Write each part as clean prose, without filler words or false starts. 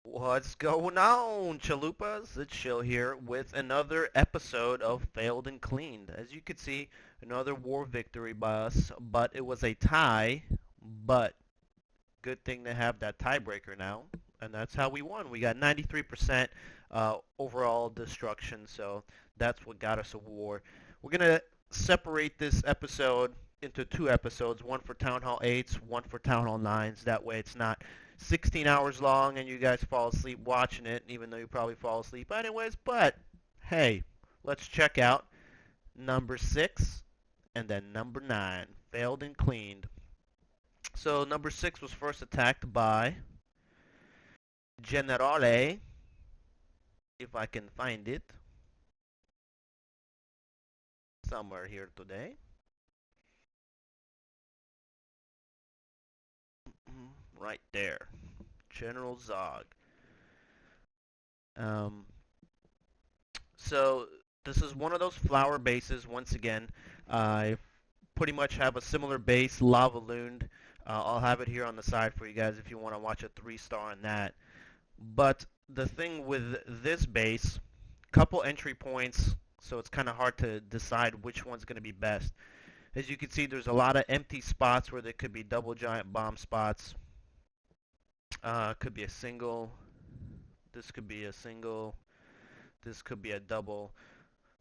What's going on, chalupas? It's Chill here with another episode of Failed and Cleaned. As you can see, another war victory by us, but it was a tie. But good thing to have that tiebreaker now, and that's how we won. We got 93% overall destruction, so that's what got us a war. We're gonna separate this episode into two episodes, one for Town Hall 8s, one for Town Hall 9s. That way it's not 16 hours long and you guys fall asleep watching it, even though you probably fall asleep anyways. But hey, let's check out number 6 and then number 9, Failed and Cleaned. So number 6 was first attacked by Generale, if I can find it somewhere here today. Right there. General Zog. Um, so this is one of those flower bases. Once again, I pretty much have a similar base, Lava Looned. I'll have it here on the side for you guys if you want to watch a 3-star on that. But the thing with this base, couple entry points, so it's kind of hard to decide which one's going to be best. As you can see, there's a lot of empty spots where there could be double giant bomb spots. Could be a single. This could be a single. This could be a double.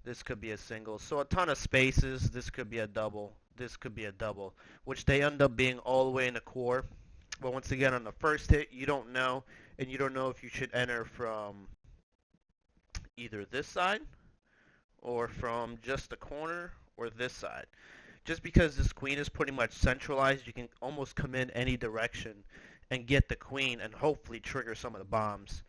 This could be a single. So a ton of spaces. This could be a double. This could be a double, which they end up being all the way in the core. But once again, on the first hit, you don't know, and you don't know if you should enter from either this side or from just the corner or this side. Just because this queen is pretty much centralized, you can almost come in any direction and get the queen and hopefully trigger some of the bombs.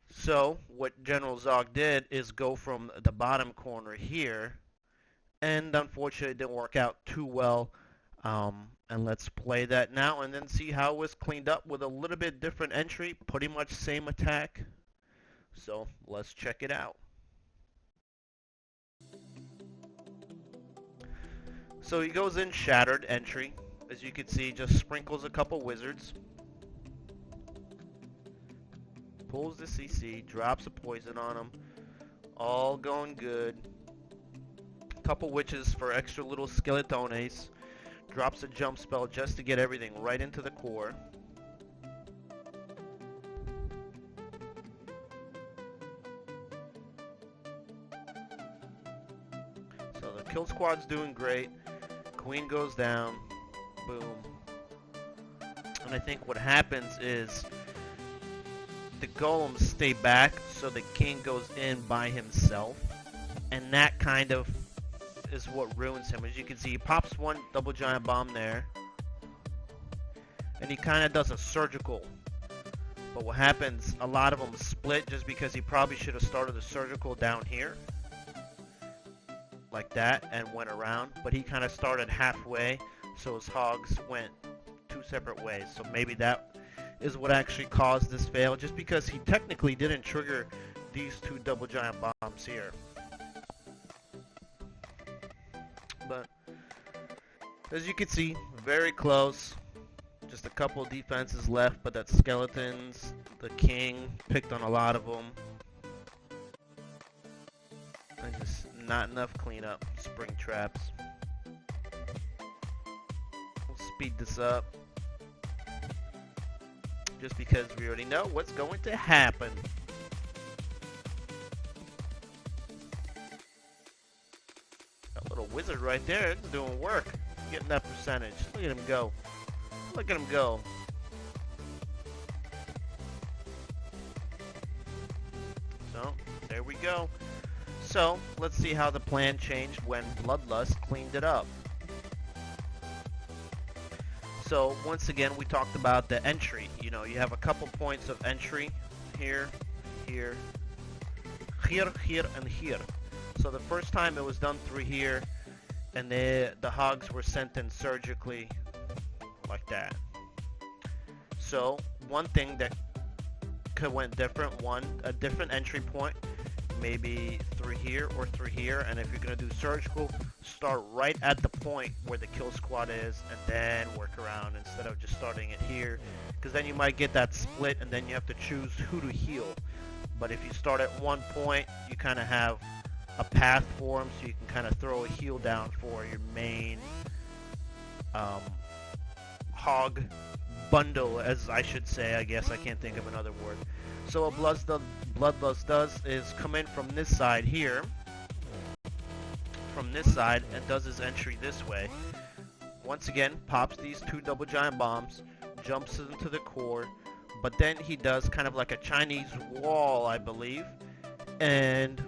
So what General Zog did is go from the bottom corner here, and unfortunately it didn't work out too well. And let's play that now and then see how it was cleaned up with a little bit different entry, pretty much same attack. So let's check it out. So he goes in Shattered entry. As you can see, just sprinkles a couple wizards. Pulls the CC, drops a poison on him. All going good. Couple witches for extra little skeletones. Drops a jump spell just to get everything right into the core. So the kill squad's doing great. Queen goes down. Boom. And I think what happens is the golems stay back, so the king goes in by himself, and that kind of is what ruins him. As you can see, he pops one double giant bomb there, and he kind of does a surgical. But what happens, a lot of them split just because he probably should have started the surgical down here, like that, and went around. But he kind of started halfway, so his hogs went two separate ways. So maybe that is what actually caused this fail, just because he technically didn't trigger these two double giant bombs here. But as you can see, very close. Just a couple of defenses left, but that's skeletons. The king picked on a lot of them. And just not enough cleanup. Spring traps. We'll speed this up, just because we already know what's going to happen. That little wizard right there, it's doing work. Getting that percentage. Look at him go. Look at him go. So, there we go. So, let's see how the plan changed when Bloodlust cleaned it up. So, once again, we talked about the entry. You know, you have a couple points of entry. Here, here, here, here, and here. So the first time it was done through here, and the hogs were sent in surgically, like that. So one thing that could went different, a different entry point. maybe through here or through here. And if you're going to do surgical, start right at the point where the kill squad is and then work around instead of just starting it here, because then you might get that split and then you have to choose who to heal. But if you start at one point, you kind of have a path for them, so you can kind of throw a heal down for your main hog bundle, as I should say. I guess I can't think of another word. So what Bloodlust does is come in from this side here, from this side, and does his entry this way. Once again, pops these 2 double giant bombs, jumps into the core, but then he does kind of like a Chinese wall, I believe, and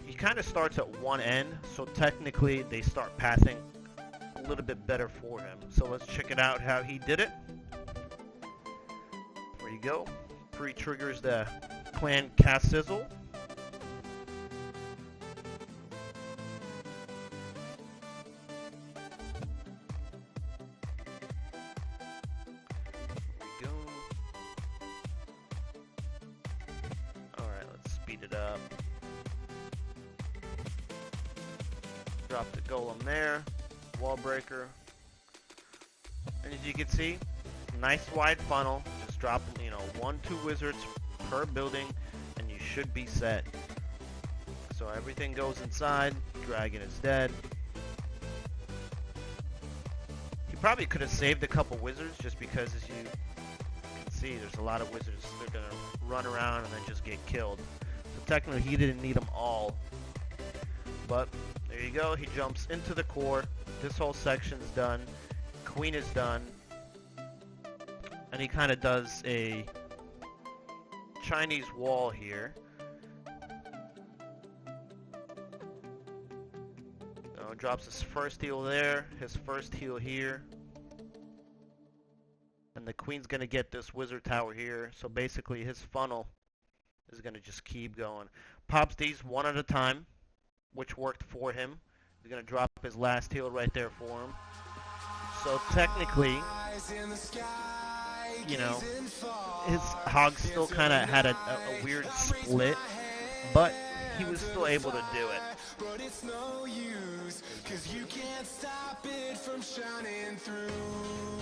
he kind of starts at one end, so technically they start pathing a little bit better for him. So let's check it out how he did it. There you go. Pre-triggers the clan cast sizzle. There we go. Alright, let's speed it up. Drop the golem there. Wall breaker. And as you can see, nice wide funnel. Just drop, 1-2 wizards per building, and you should be set. So everything goes inside. Dragon is dead. He probably could have saved a couple wizards, just because, as you can see, there's a lot of wizards. They're gonna run around and then just get killed. So technically, he didn't need them all. But there you go. He jumps into the core. This whole section's done. Queen is done. And he kind of does a Chinese wall here. So drops his first heal there, his first heal here. And the queen's going to get this wizard tower here. So basically his funnel is going to just keep going. Pops these one at a time, which worked for him. He's going to drop his last heal right there for him. So technically, his hog still kind of had a weird split, but he was still able to do it. But it's no use, 'cause you can't stop it from shining through.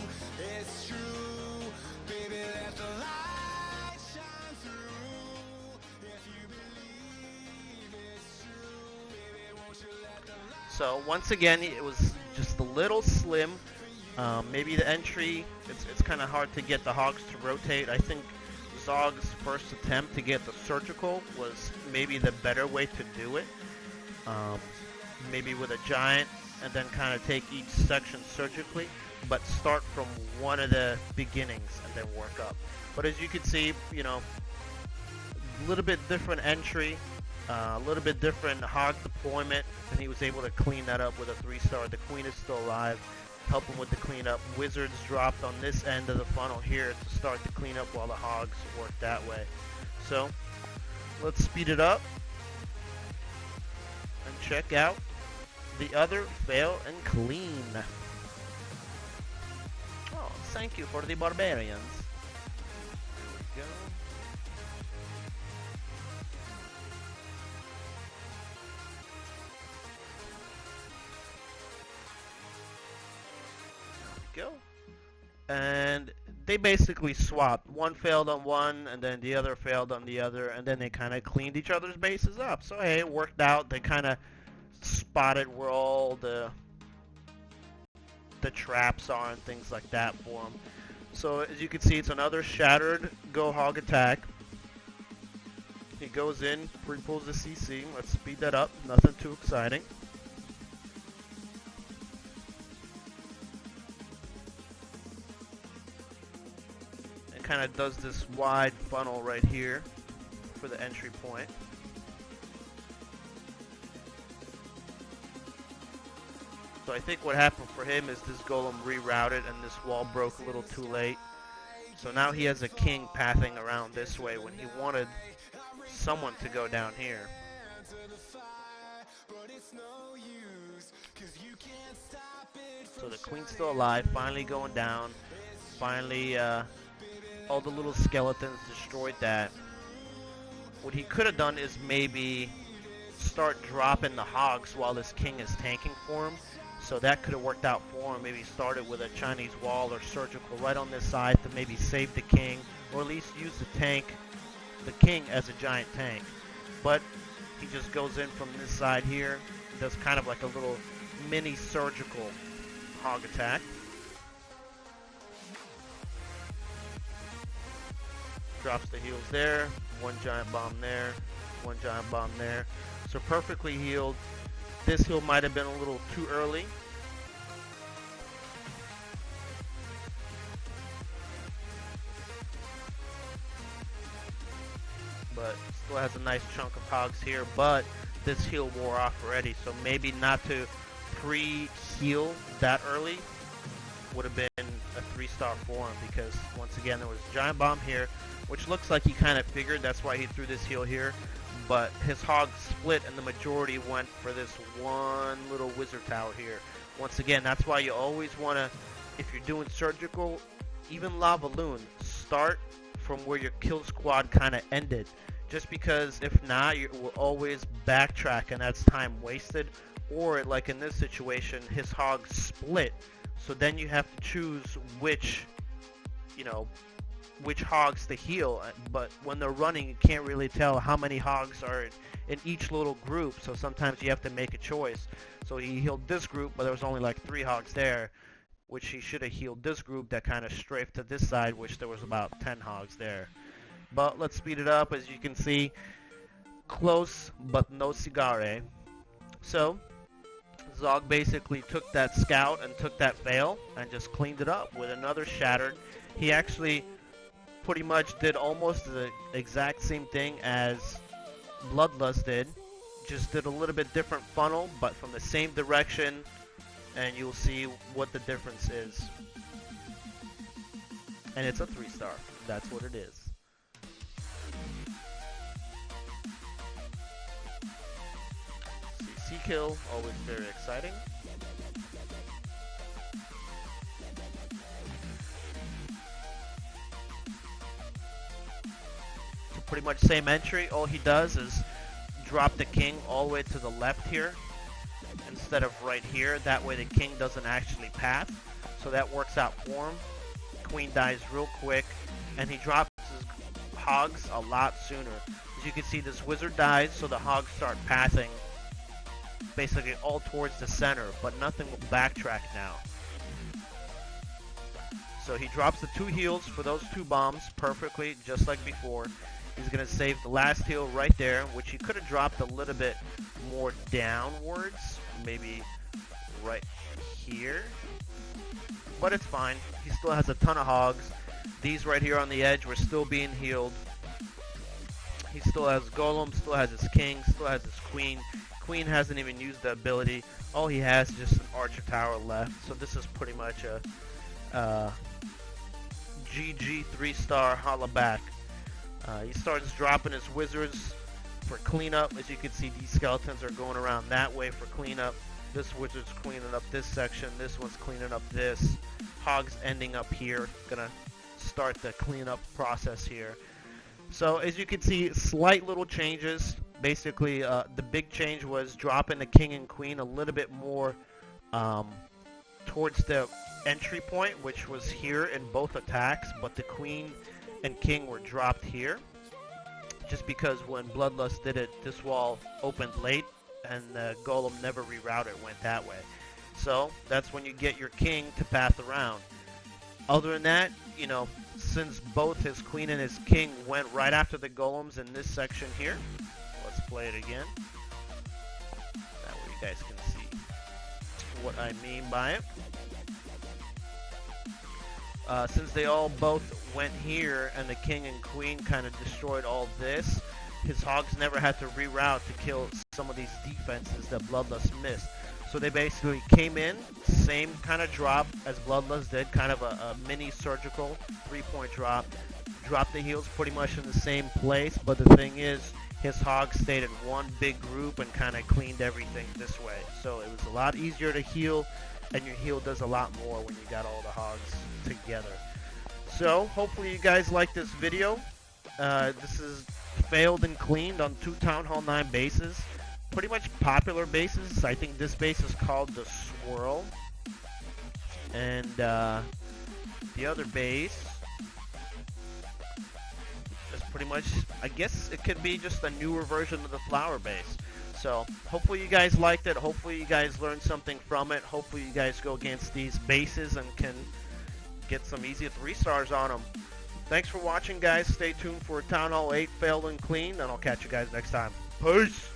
It's true, baby, let the light shine through. If you believe it's true, baby, won't you let the light. So once again, it was just a little slim. Maybe the entry, it's kind of hard to get the hogs to rotate. I think Zog's first attempt to get the surgical was maybe the better way to do it. Maybe with a giant and then kind of take each section surgically, but start from one of the beginnings and then work up. But as you can see, a little bit different entry, a little bit different hog deployment, and he was able to clean that up with a 3-star. The queen is still alive. Help him with the cleanup. Wizards dropped on this end of the funnel here to start the cleanup while the hogs work that way. So let's speed it up and check out the other fail and clean. Oh, thank you for the barbarians. There we go. Go. And they basically swapped. One failed on one, and then the other failed on the other, and then they kind of cleaned each other's bases up. So hey, it worked out. They kind of spotted where all the traps are and things like that for them. So as you can see, it's another shattered Go Hog attack. He goes in, pre-pulls the CC. Let's speed that up. Nothing too exciting. Kind of does this wide funnel right here for the entry point. So I think what happened for him is this golem rerouted and this wall broke a little too late. So now he has a king pathing around this way when he wanted someone to go down here. So the queen's still alive, finally going down. Finally, all the little skeletons destroyed that. What he could have done is maybe start dropping the hogs while this king is tanking for him. So that could have worked out for him. Maybe started with a Chinese wall or surgical right on this side to maybe save the king, or at least use the king as a giant tank. But he just goes in from this side here, does kind of like a little mini surgical hog attack. Drops the heals there, one giant bomb there, one giant bomb there. So perfectly healed. This heal might have been a little too early. But still has a nice chunk of hogs here, but this heal wore off already, so maybe not to pre-heal that early would have been a 3-star for him, because once again there was a giant bomb here, which looks like he kind of figured that's why he threw this heal here, but his hogs split and the majority went for this one little wizard tower here. Once again, that's why you always want to, if you're doing surgical, even Lava Loon, start from where your kill squad kind of ended, just because if not, you will always backtrack and that's time wasted. Or like in this situation, his hogs split, so then you have to choose which hogs to heal, but when they're running you can't really tell how many hogs are in each little group, so sometimes you have to make a choice. So he healed this group, but there was only like 3 hogs there, which he should have healed this group that kind of strafed to this side, which there was about 10 hogs there. But let's speed it up. As you can see, close but no cigare. So Zog basically took that scout and took that veil and just cleaned it up with another shattered. He actually pretty much did almost the exact same thing as Bloodlust did, just did a little bit different funnel, but from the same direction, and you'll see what the difference is. And it's a 3-star. That's what it is. CC kill, always very exciting. So pretty much same entry. All he does is drop the king all the way to the left here instead of right here. That way the king doesn't actually pass. So that works out for him. Queen dies real quick, and he drops his hogs a lot sooner. As you can see, this wizard dies, so the hogs start passing basically all towards the center, but nothing will backtrack now. So he drops the 2 heals for those 2 bombs perfectly, just like before. He's going to save the last heal right there, which he could have dropped a little bit more downwards, maybe right here. But it's fine. He still has a ton of hogs. These right here on the edge were still being healed. He still has Golem, still has his king, still has his queen. Queen hasn't even used the ability. All he has is just an archer tower left. So this is pretty much a GG 3-star holla back. He starts dropping his wizards for cleanup. As you can see, these skeletons are going around that way for cleanup. This wizard's cleaning up this section. This one's cleaning up this. Hog's ending up here. Gonna start the cleanup process here. So as you can see, slight little changes. Basically, the big change was dropping the king and queen a little bit more towards the entry point, which was here in both attacks, but the queen and king were dropped here. Just because when Bloodlust did it, this wall opened late, and the golem never rerouted, went that way. So that's when you get your king to path around. Other than that, you know, since both his queen and his king went right after the golems in this section here, let's play it again. That way you guys can see what I mean by it. Since they all both went here and the king and queen kind of destroyed all this, his hogs never had to reroute to kill some of these defenses that Bloodlust missed. So they basically came in, same kind of drop as Bloodlust did, kind of a mini surgical 3-point drop. Dropped the heals pretty much in the same place, but the thing is, his hogs stayed in one big group and kind of cleaned everything this way. So it was a lot easier to heal, and your heal does a lot more when you got all the hogs together. So hopefully you guys like this video. This is failed and cleaned on 2 Town Hall 9 bases. pretty much popular bases. I think this base is called the Swirl. And the other base is pretty much, I guess it could be just a newer version of the flower base. So hopefully you guys liked it. Hopefully you guys learned something from it. Hopefully you guys go against these bases and can get some easy 3-stars on them. Thanks for watching, guys. Stay tuned for Town Hall 8 Failed and Clean, and I'll catch you guys next time. Peace!